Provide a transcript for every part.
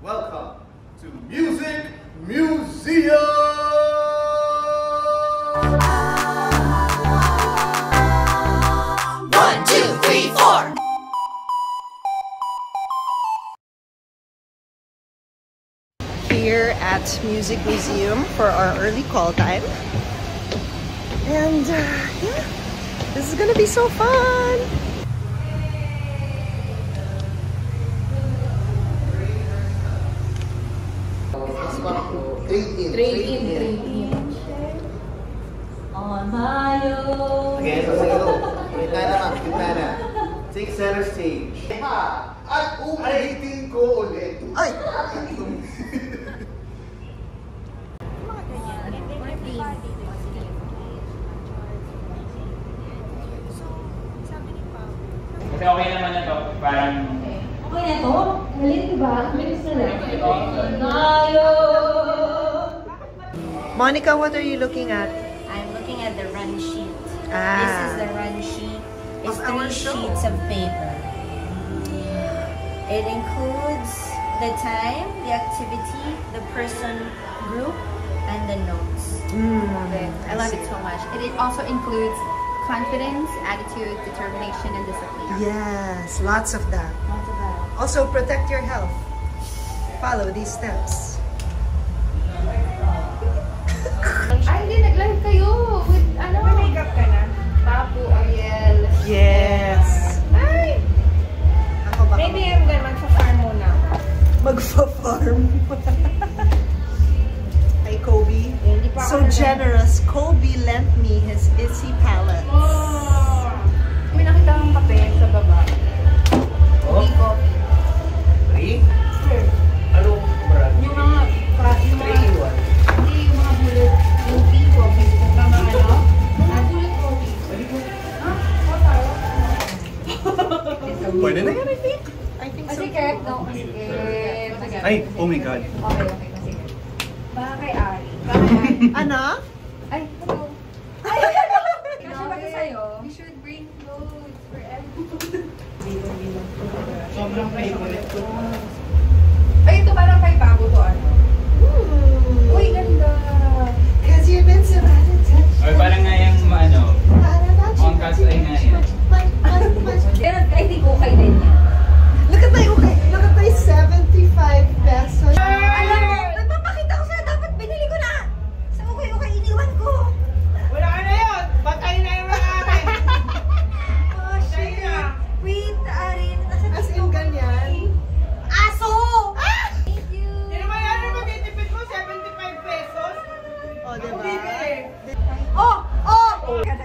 Welcome to Music Museum! One, two, three, four! Here at Music Museum for our early call time. And yeah, this is gonna be so fun! Trade in. On my own. Okay, so sige ko. Kita na. Take center stage. Ha! At uulitin ko ulit. Ay! Kasi okay naman na to, parang... Okay na to? Galing, diba? Bilis na lang. Monica, what are you looking at? I'm looking at the run sheet. Ah. This is the run sheet. It's Of our 3 show. sheets of paper. It includes the time, the activity, the person group, and the notes. Love it. I love it so much. It also includes confidence, attitude, determination, and discipline. Yes, lots of that. Lots of that. Also, protect your health. Follow these steps. Ay, hindi. Nag-live kayo. With, ano? Makeup ka na. Papu, Ariel. Yes! Ay! Ako baka Maybe I'm gonna mag-farm muna. magfa-farm. Hi, Kobe. Hindi pa So ako generous. Kobe lent me his Issy palettes. Oh! May nakita akong kape sa baba. Oh? Tea coffee. 3? Anong brand? Yung mga, yung mga, 3 in 1. hindi, yung mga bullet, yung tea coffee. Kung tama ano? Bullet coffee. Ha? Pwede na yan, I think. I think so. Sige, no, sige. Ay, oh my God. Okay, sige. Baka kay Ari. Baka kay Ari. Ano? Ay, hello. Ay, kasi ba sa'yo? We should bring clothes for everyone. Sobrang favorite ko. Ay, ito parang kay Bago to, ano? Ooh. Uy, ganda. Cause you've been so bad at touch. Or parang nga yung ano, ang cast ay nga yan. Pero I think okay din yan. Look at my okay. Look at my 75 pesos. Alam mo, nagpapakita ko sa'yo, dapat binili ko na! Sa okay, iniwan ko! Wala ka na yun! Batay na yung mga akin! Oh, shit! Wait, Arin, nasa As in ganyan. Aso! Thank you! Hindi naman yan yung matitipid mo, 75 pesos. O, diba? Oh! Teka.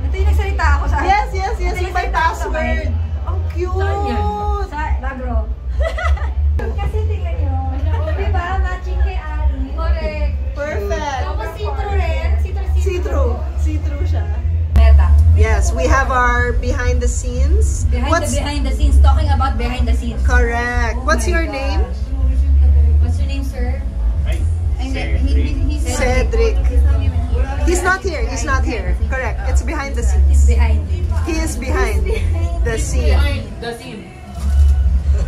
Ito yung nagsalita ako sa Yes. Ito yung Yung my nagsalita ako sa password. Ang cute! Sa Bagro. Kasi tingnan nyo. Diba? Matching kay Ari. Correct. Perfect. Tapos see-through rin. See-through siya. Meta. Yes, we have our behind the scenes. Behind the scenes. Talking about behind the scenes. Correct. What's Oh my your gosh. name? What's your name, sir? Ay, He's Cedric. He's not here. He's not here. Correct. It's behind the scenes. Behind. He is behind the scene. the scene.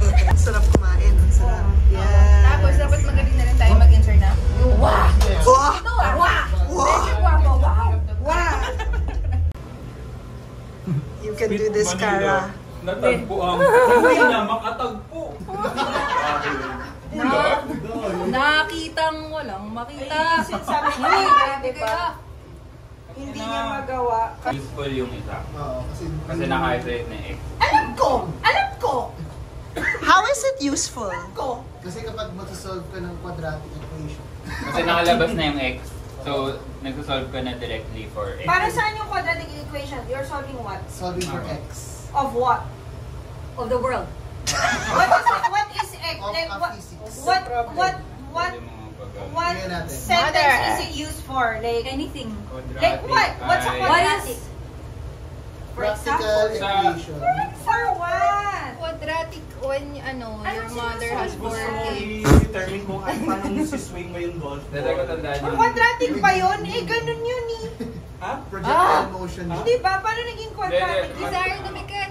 Ang sarap kumain. Ang sarap. Yeah. Tapos, dapat magaling na rin tayo mag-insert na. Wow! Ito, wah! Wow! You can do this, Cara. Natagpo ang... Hindi na makatagpo. Nakitang walang makita. Sabi Uy, grabe kaya. Hindi niya magawa. Useful yung isa. Oo, Kasi naka-isolate na X. Alam ko! How is it useful? Kasi kapag mag-solve ka ng quadratic equation, Kasi nakalabas na yung X. So, nagsosolve ka na directly for X. Para saan yung quadratic equation? You're solving what? solving for x Of what? Of the world. What is X? of Like, a what physics. what Pwede mo pag- what Tingnan natin. sentence is it used for? Like anything. Quadratic Like what? What's a ay- quadratic? For Practical example. equation. For what? Quadratic when, your mother has 4 kids. I-determine kung paano mo si-swing mo yung golf Dati ko tandaan For yun. quadratic ba yun? Eh, ganun yun eh. Ha? Projectile motion. Di ba? Paano naging quadratic? Hindi. Desire dumikit.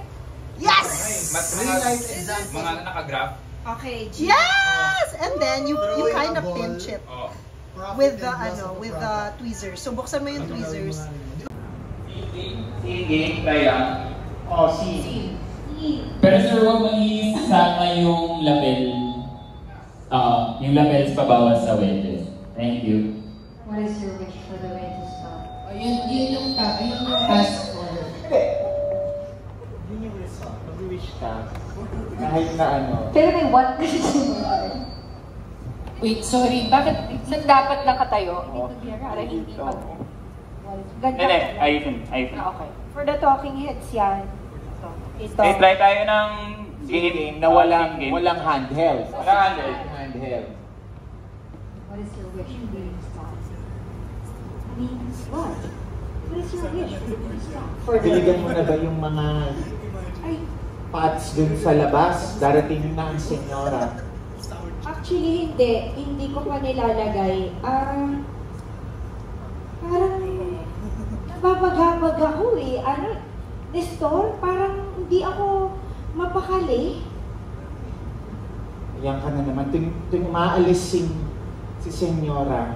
Yes! Real-life example. Mga naka-graph. Okay, Yes! And then you kind of Throwing a pinch it Oh. with the with the tweezers. So buksan mo yung tweezers. Sige, try lang. Oh, C. Pero sir, huwag mag-isama yung lapel. Yung lapel sa pabawas sa wedges. Thank you. What is your wish for the way to stop? Yun yung task order. Hindi. Yun yung result. Mag-wish ka. Kahit na ano. Pero may what kasi Wait, sorry. Bakit dapat nakatayo? Para hindi mag... Hindi, ayusin. Okay. For the talking heads yan. Ito. Try tayo ng Game na walang game. handheld. Walang handheld. Handheld. What is your wish for the way to stop? I mean, what? What is your wish for the way to stop? Biligan mo na ba yung mga pots dun sa labas? Darating na ang senyora. Actually, hindi ko pa nilalagay. Parang nababagabag ako eh. Nestor, parang hindi ako mapakali. Ayan ka na naman. Tuwing maalis si senyora,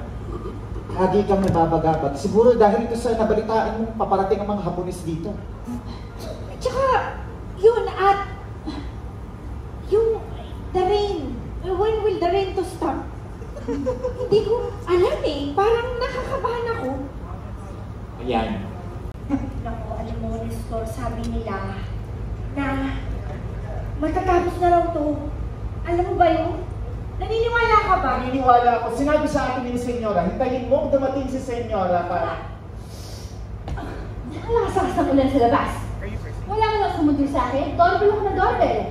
lagi kang nababagabag. Siguro dahil ito sa nabalitaan mo, paparating ang mga Hapones dito. Tsaka, yun at yung the rain. When will the rain to stop? Hindi ko alam eh. Parang nakakabahan ako. Ayan. Naku, alam mo, Nestor, sabi nila na matatapos na raw to. Alam mo ba yun? Naniniwala ka ba? Naniniwala ako. Sinabi sa akin ni senyora, hintayin mo dumating si senyora para... Nakalakas mo lang sa labas. Wala ka lang sumundo sa akin. Doorbell ako na doorbell.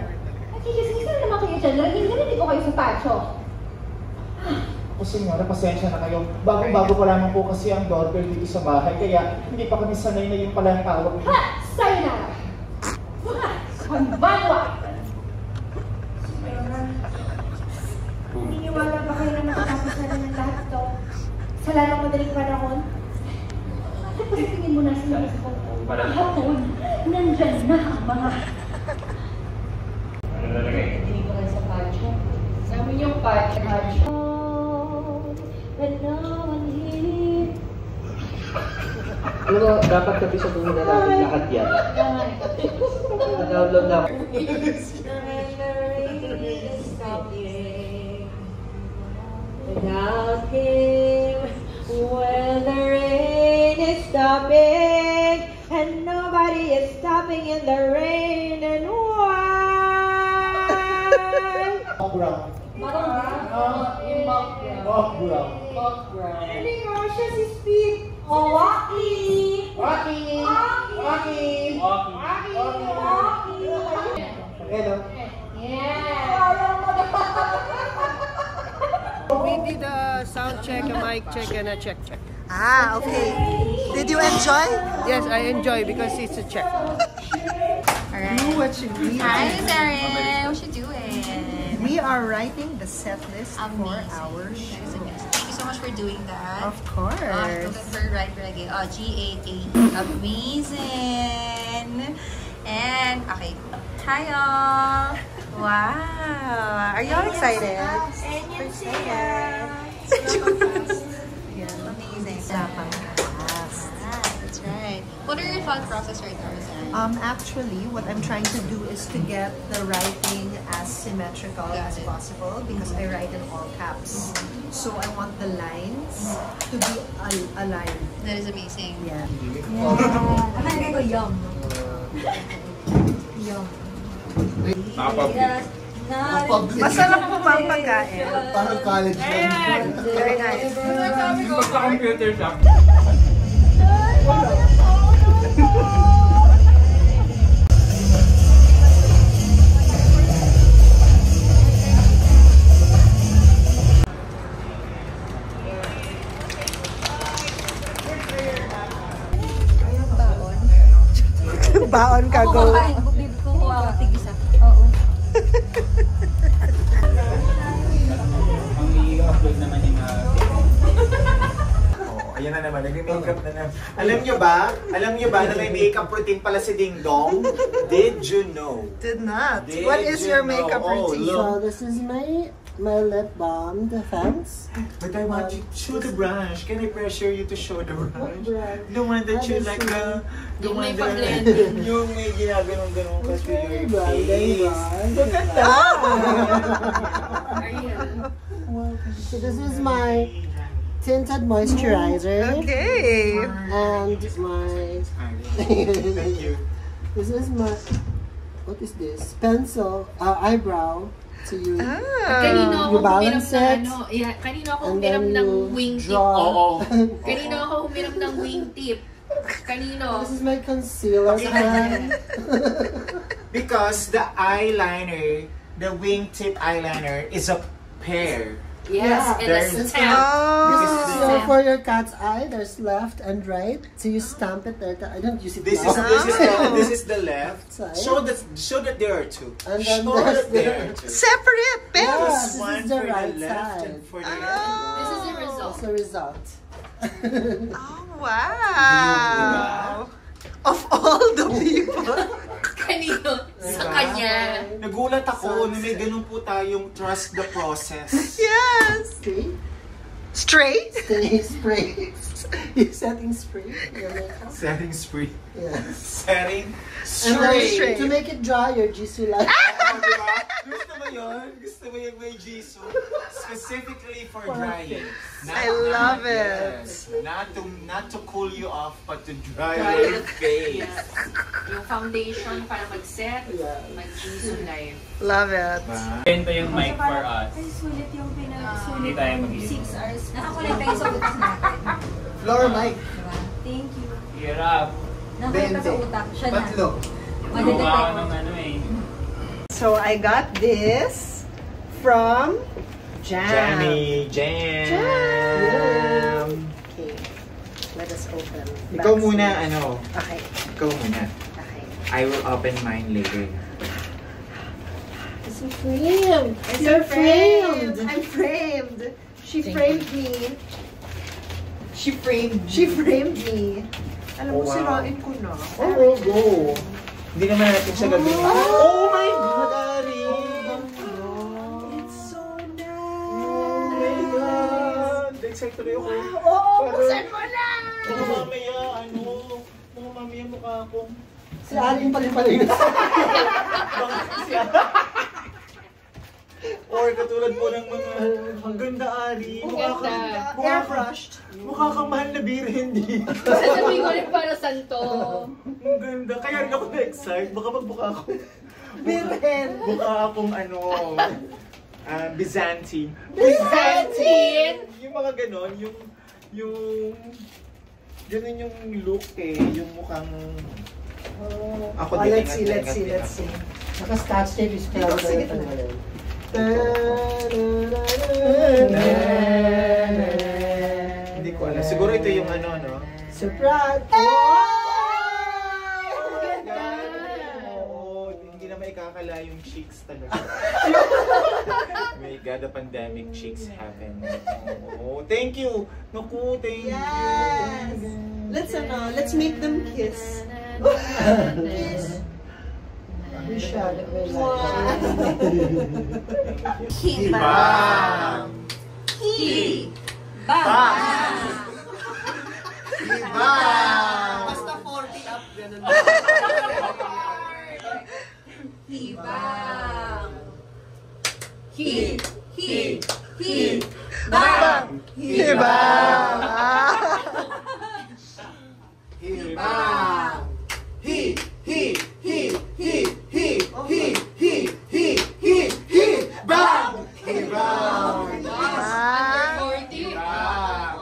Nakikisingis na naman kayo dyan. Narinig ko kayo sa patio. O senyora, pasensya na kayo. Bago-bago pa lamang po kasi ang doorbell dito sa bahay, kaya hindi pa kami sanay na yung pala ang tawag niyo. Ha! Sa'yo na! Konbanwa! Naniniwala ba kayo na matatapos na rin ang lahat ito? Sa lalong madaling panahon? Bakit pa tingin mo na sa labas ko? Hapon, nandyan na ang mga... Hindi ko lang sa patio. Sa amin yung patio. When no one here. Alam mo, dapat gabi sa buhay na natin lahat yan. Na-download na. Without him, when the rain is stopping, and nobody is stopping in the rain, and why? Background. Background. Hindi nga siya si Speed. Oh, Waki! Waki! Waki! Hello. We did a sound check, a mic check, and a check. Ah, okay. Did you enjoy? Yes, I enjoy because it's a check. Alright. Do what you need. Hi, Darren. What you doing? We are writing the set list for Amazing. our That is show. amazing. Thank you so much for doing that. Of course. November right reggae. G-A-A. Amazing. And, okay. Hi, y'all. Wow. Are y'all excited? Amazing. That's right. What are your thought process right now, Sarah? Actually, what I'm trying to do is to get the writing as symmetrical as possible because I write in all caps. So I want the lines to be aligned. That is amazing. Yeah. Akala ko yum. Yum. Masarap po ba ang pagkain? Parang college lang. Very nice. Magka-computer shop. Baon ka, go. Kukuha ako tig-isa. Ang i-upload naman yung... Ayan Ayan na naman, nag-makeup na naman. Alam nyo ba na may makeup routine pala si Ding Dong? Did you know? Did not. Did What is you your makeup know? Oh, routine? look. So this is my lip balm defense. But I want you to show the brush. Can I pressure you to show the brush? brush? The one that you like the Yung one may that pa-blending. yung may ginaganon-ganon ka to your Blending face. brush. Maganda! So this is my tinted moisturizer. Okay. And my Thank you. this is my what is this? Pencil eyebrow to you. Kanino ako You humiram balance ng it, ano, kanino ako and humiram then ng you wingtip. draw. Kanino ako humiram ng wingtip. Kanino? This is my concealer pan. Because the eyeliner, the wingtip eyeliner is a pair. Yes, and there's- a stamp. This is This is so for your cat's eye. There's left and right. So you stamp it there. I don't use it This now. is the left. Side. Show that there are two. And then Show there's that there are two. Separate Yeah, pens. this One is the for right the left side. and for the This is the result. That's the result. Oh, wow. Of all the people. Kanino? Sa kanya. Nagulat ako na may ganun po tayong trust the process. Yes. See? Straight? Stay spray. You're setting spray. Your makeup. Setting spray. Yes. Setting And then straight. to make it dry, your Jisoo light. Oh, diba? Gusto mo yun? Gusto mo yung may Jisoo? Specifically for drying. I love it. Yes. Not to cool you off, but to dry Dry your it. face. Yes. Yung foundation para mag-set, Yeah. mag-Jisoo life. Love it. Ganito yung mic for us. Ay, sulit yung Hindi tayo mag-iisip. 6 hours. Nakakulay tayo sa utak natin. Floor mic. Diba? Thank you. Hirap. Nakakulay pa sa utak. Siya na. Tatlo. Gumawa ako ng ano eh. So I got this from Jam. Jammy Jam. Okay. Let us open. Ikaw muna, ano? Okay. Ikaw muna. Okay. I will open mine later. It's so framed. You're framed. I'm framed. She framed me. She framed. She framed me. Alam mo, Oh, wow. sirain ko na. Oh, go. Hindi naman natin siya gagawin. Oh my God, Ari! It's so Oh my God! Excited ako. Oo, buksan mo na! Baka mamaya, mukha akong... Si Aling pala-pala. Or katulad po ng mga... Ang ganda, Ari. Mukha kang mahal na birhendi. Sasabihin ko rin para santo. Ang ganda. Kaya rin ako na-excite. Baka magbuka ako. Birhen! Mukha akong Byzantine. Byzantine? Yung mga ganon, ganun yung look eh. Yung mukhang... Ako din. Let's see. Naka-scotch tape is Dito, sige na. Hindi ko alam. Siguro ito yung no? Surprise! Oo, hindi naman ikakala yung cheeks talaga. My God, the pandemic cheeks happen. Oh, thank you! Naku, thank you! Let's make them kiss. Kiss. We shall like Hibang! Hibang! Basta 40 up, ganun. Hibang! Bang! Hibang! Hibang! Hibang! Hibang! Under 40. Hibang!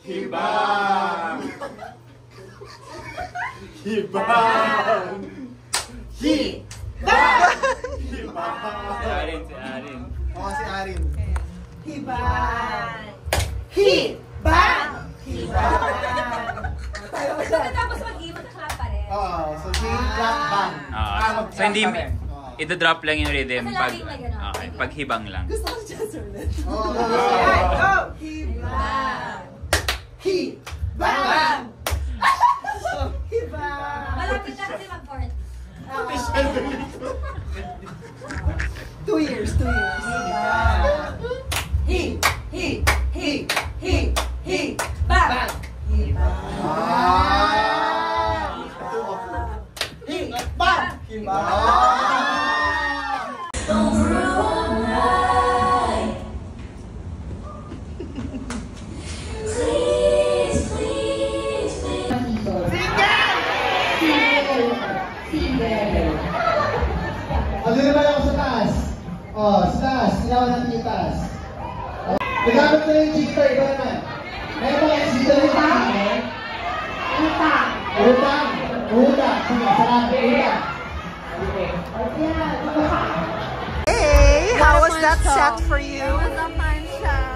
Hibang! Hibang! Si Arin. Oo, si Arin. Hibang! Tapos mag-iwan na clap pa rin. Oo, so clap bang. So hindi, ito-drop lang yung rhythm Kasi pag... laging may gano'n. Okay. Paghibang lang. Gusto ko si Chesterland. Oh, Go! Hibang! Hibang! Hibang! Malapit na kasi mag-fourth. 2 years. Bang! Pagdito ba ako sa taas? Oh, sa taas. Tinawan natin yung taas. Nagamit ko na yung cheater. Ito naman. Meron ba yung cheater yung cheater? Utang. Utang. Sige, sarap. Utang. Hey, how was that set for you?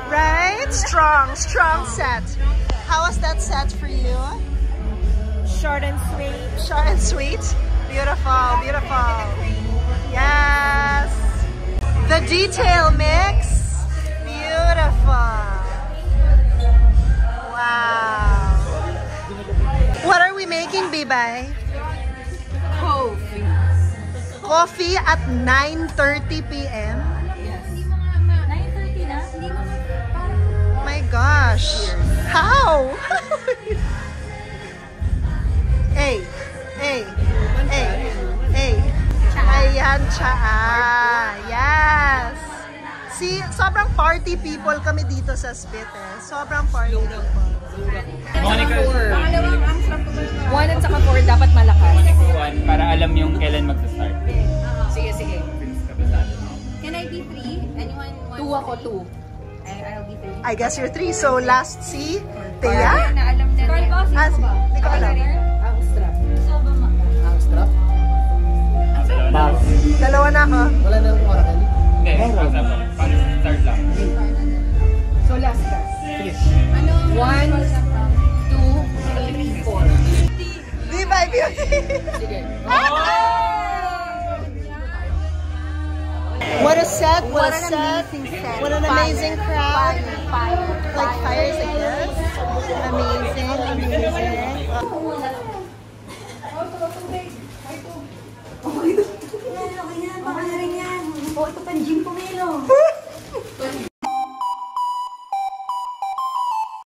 Right? Strong set. How was that set for you? Short and sweet. Short and sweet? Beautiful. Yes. The detail mix. Beautiful. Wow. What are we making, Bibay? Coffee at 9:30 p.m. Yes. 9:30 na? Hindi mo My gosh. How? Hey. Ayan siya. Yes. See, sobrang party people kami dito sa Spit eh. Sobrang party people. Monica, 1 at saka 4 dapat malakas. 1 para alam yung kailan magsa-start. Sige. Can I be 3? Anyone want 2 ako, 2. I'll be 3. I guess you're 3. So last si Thea? Na alam na rin. Hindi ko alam. Dalawa na ako. Wala na akong oracle. Hindi, pang-start lang. So last ka. 1, 2, 3, 4. Bibay Beauty! Sige. What a set! What an amazing crowd! Like fires like this. Amazing.